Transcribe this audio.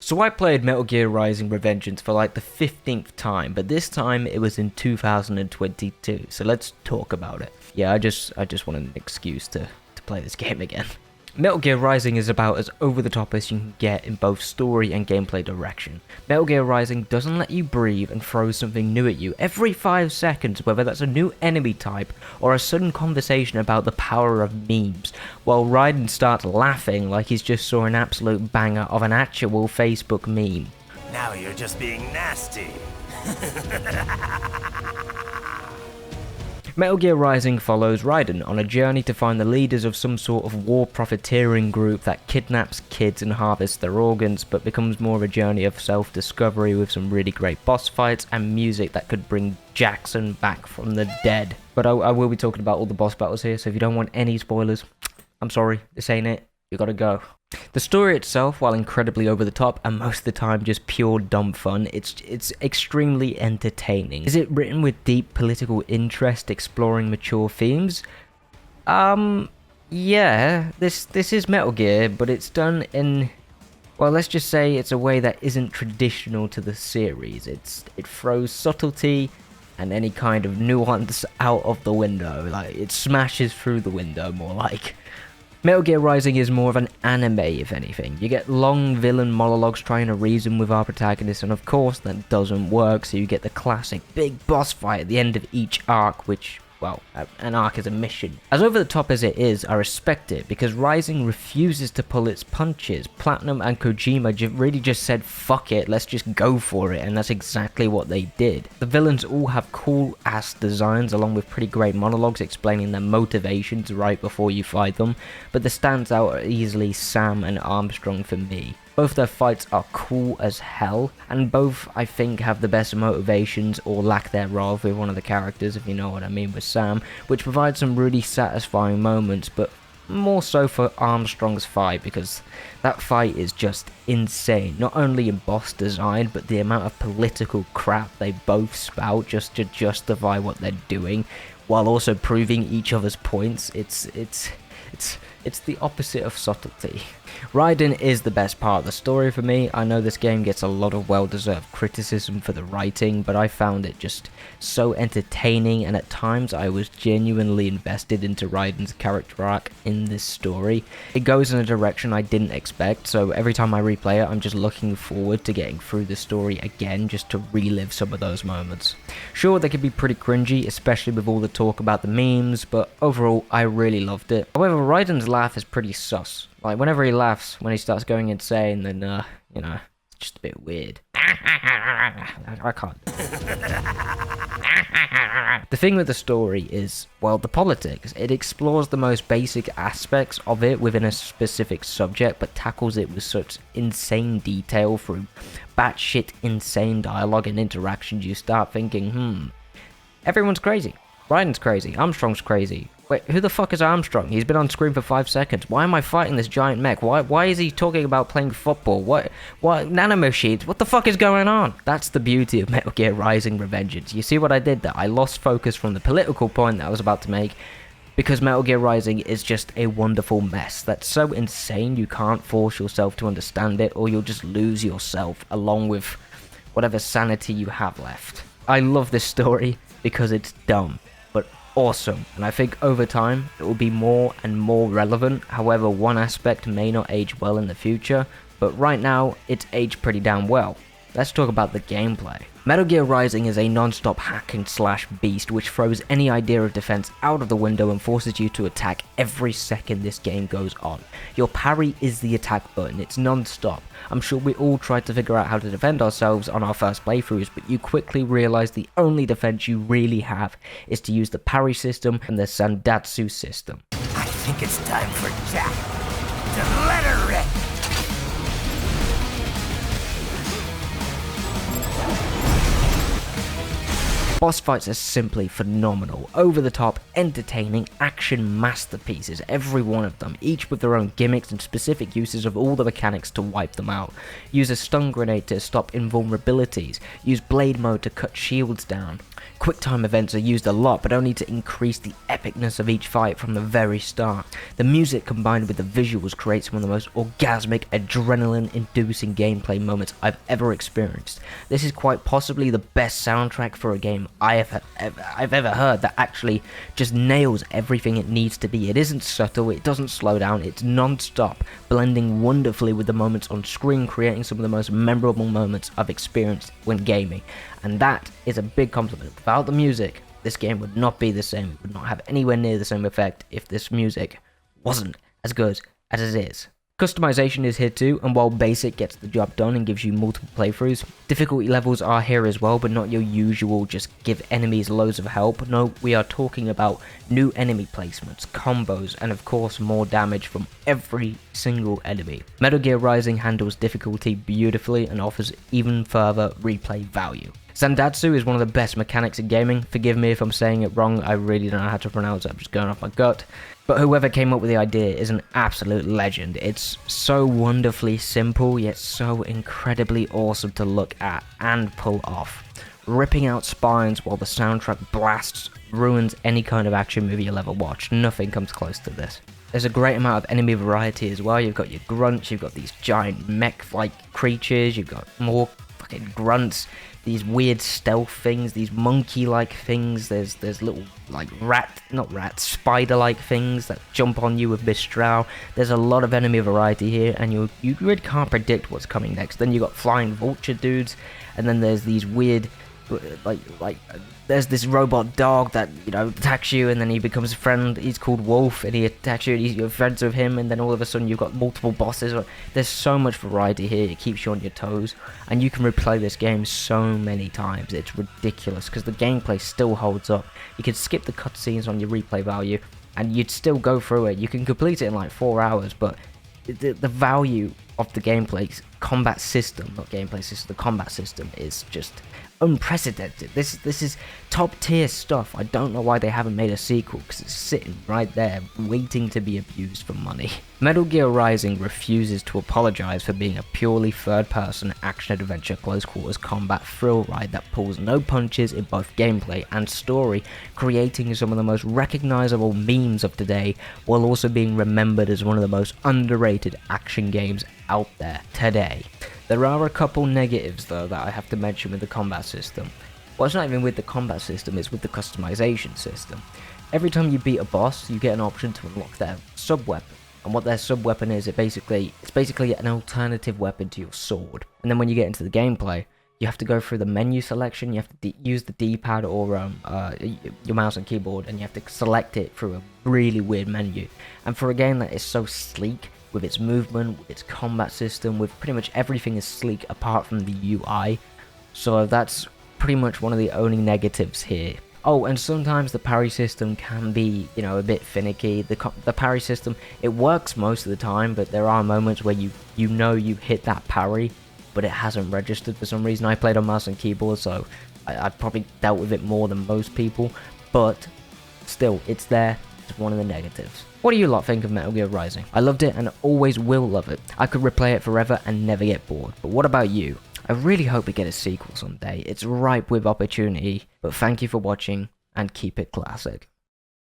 So I played Metal Gear Rising Revengance for like the 15th time, but this time it was in 2022. So let's talk about it. Yeah, I just wanted an excuse to play this game again. Metal Gear Rising is about as over-the-top as you can get in both story and gameplay direction. Metal Gear Rising doesn't let you breathe and throws something new at you every 5 seconds, whether that's a new enemy type or a sudden conversation about the power of memes, while Raiden starts laughing like he's just saw an absolute banger of an actual Facebook meme. Now you're just being nasty. Metal Gear Rising follows Raiden on a journey to find the leaders of some sort of war profiteering group that kidnaps kids and harvests their organs, but becomes more of a journey of self-discovery with some really great boss fights and music that could bring Jackson back from the dead. But I will be talking about all the boss battles here, so if you don't want any spoilers, I'm sorry, this ain't it, you gotta go. The story itself, while incredibly over the top and most of the time just pure dumb fun, it's extremely entertaining. Is it written with deep political interest exploring mature themes? Yeah, this is Metal Gear, but it's done in, well, let's just say it's a way that isn't traditional to the series. It throws subtlety and any kind of nuance out of the window, like it smashes through the window more like. Metal Gear Rising is more of an anime, if anything. You get long villain monologues trying to reason with our protagonist, and of course that doesn't work, so you get the classic big boss fight at the end of each arc, which, well, an arc is a mission. As over the top as it is, I respect it, because Rising refuses to pull its punches. Platinum and Kojima really just said, fuck it, let's just go for it, and that's exactly what they did. The villains all have cool ass designs, along with pretty great monologues explaining their motivations right before you fight them, but the stands out are easily Sam and Armstrong for me. Both their fights are cool as hell, and both, I think, have the best motivations, or lack thereof, with one of the characters, if you know what I mean, with Sam, which provides some really satisfying moments, but more so for Armstrong's fight, because that fight is just insane, not only in boss design, but the amount of political crap they both spout just to justify what they're doing, while also proving each other's points. It's the opposite of subtlety. Raiden is the best part of the story for me. I know this game gets a lot of well-deserved criticism for the writing, but I found it just so entertaining, and at times I was genuinely invested into Raiden's character arc in this story. It goes in a direction I didn't expect, so every time I replay it, I'm just looking forward to getting through the story again, just to relive some of those moments. Sure, they could be pretty cringy, especially with all the talk about the memes, but overall, I really loved it. However, Raiden's laugh is pretty sus. Like, whenever he laughs, when he starts going insane, then, you know, it's just a bit weird. I can't. The thing with the story is, well, the politics. It explores the most basic aspects of it within a specific subject, but tackles it with such insane detail through batshit insane dialogue and interactions you start thinking, everyone's crazy. Raiden's crazy. Armstrong's crazy. Wait, who the fuck is Armstrong? He's been on screen for 5 seconds. Why am I fighting this giant mech? Why is he talking about playing football? What nanomachines? What the fuck is going on? That's the beauty of Metal Gear Rising Revengance. You see what I did there? I lost focus from the political point that I was about to make, because Metal Gear Rising is just a wonderful mess that's so insane you can't force yourself to understand it, or you'll just lose yourself along with whatever sanity you have left. I love this story because it's dumb, but awesome, and I think over time it will be more and more relevant. However, one aspect may not age well in the future, but right now it's aged pretty damn well. Let's talk about the gameplay. Metal Gear Rising is a non-stop hack and slash beast which throws any idea of defense out of the window and forces you to attack every second this game goes on. Your parry is the attack button, it's non-stop. I'm sure we all tried to figure out how to defend ourselves on our first playthroughs, but you quickly realize the only defense you really have is to use the parry system and the Sandatsu system. I think it's time for Jack to let her rip. Boss fights are simply phenomenal, over the top, entertaining, action masterpieces, every one of them, each with their own gimmicks and specific uses of all the mechanics to wipe them out. Use a stun grenade to stop invulnerabilities, use blade mode to cut shields down, QuickTime events are used a lot, but only to increase the epicness of each fight from the very start. The music combined with the visuals creates some of the most orgasmic, adrenaline-inducing gameplay moments I've ever experienced. This is quite possibly the best soundtrack for a game I've ever heard that actually just nails everything it needs to be. It isn't subtle, it doesn't slow down, it's non-stop, blending wonderfully with the moments on screen, creating some of the most memorable moments I've experienced when gaming. And that is a big compliment. Without the music, this game would not be the same. It would not have anywhere near the same effect if this music wasn't as good as it is. Customization is here too, and while basic gets the job done and gives you multiple playthroughs, difficulty levels are here as well, but not your usual just give enemies loads of help. No, we are talking about new enemy placements, combos, and of course more damage from every single enemy. Metal Gear Rising handles difficulty beautifully and offers even further replay value. Zandatsu is one of the best mechanics in gaming. Forgive me if I'm saying it wrong, I really don't know how to pronounce it, I'm just going off my gut. But whoever came up with the idea is an absolute legend. It's so wonderfully simple, yet so incredibly awesome to look at and pull off. Ripping out spines while the soundtrack blasts ruins any kind of action movie you'll ever watch. Nothing comes close to this. There's a great amount of enemy variety as well. You've got your grunts, you've got these giant mech-like creatures, you've got more fucking grunts, these weird stealth things, these monkey-like things, there's little, like, spider-like things that jump on you with Mistral. There's a lot of enemy variety here, and you really can't predict what's coming next. Then you got flying vulture dudes, and then there's these weird, there's this robot dog that, attacks you, and then he becomes a friend. He's called Wolf, and he attacks you, and you're friends with him, and then all of a sudden you've got multiple bosses. There's so much variety here, it keeps you on your toes, and you can replay this game so many times. It's ridiculous, because the gameplay still holds up. You can skip the cutscenes on your replay value, and you'd still go through it. You can complete it in like 4 hours, but the value of the gameplay combat system, not gameplay system, the combat system is just unprecedented. This is top tier stuff. I don't know why they haven't made a sequel, because it's sitting right there waiting to be abused for money. Metal Gear Rising refuses to apologize for being a purely third-person action-adventure close-quarters combat thrill ride that pulls no punches in both gameplay and story, creating some of the most recognizable memes of today, while also being remembered as one of the most underrated action games out there today. There are a couple negatives though that I have to mention with the combat system. Well, it's not even with the combat system, it's with the customization system. Every time you beat a boss, you get an option to unlock their sub-weapon. And what their sub-weapon is, it's basically an alternative weapon to your sword. And then when you get into the gameplay, you have to go through the menu selection, you have to use the D-pad or your mouse and keyboard, and you have to select it through a really weird menu. And for a game that is so sleek, with its movement, with its combat system, with pretty much everything is sleek apart from the UI. So that's pretty much one of the only negatives here. Oh, and sometimes the parry system can be, a bit finicky. The parry system, it works most of the time, but there are moments where you hit that parry, but it hasn't registered for some reason. I played on mouse and keyboard, so I probably dealt with it more than most people, but still, it's there. It's one of the negatives. What do you lot think of Metal Gear Rising? I loved it and always will love it. I could replay it forever and never get bored. But what about you? I really hope we get a sequel someday. It's ripe with opportunity. But thank you for watching and keep it classic.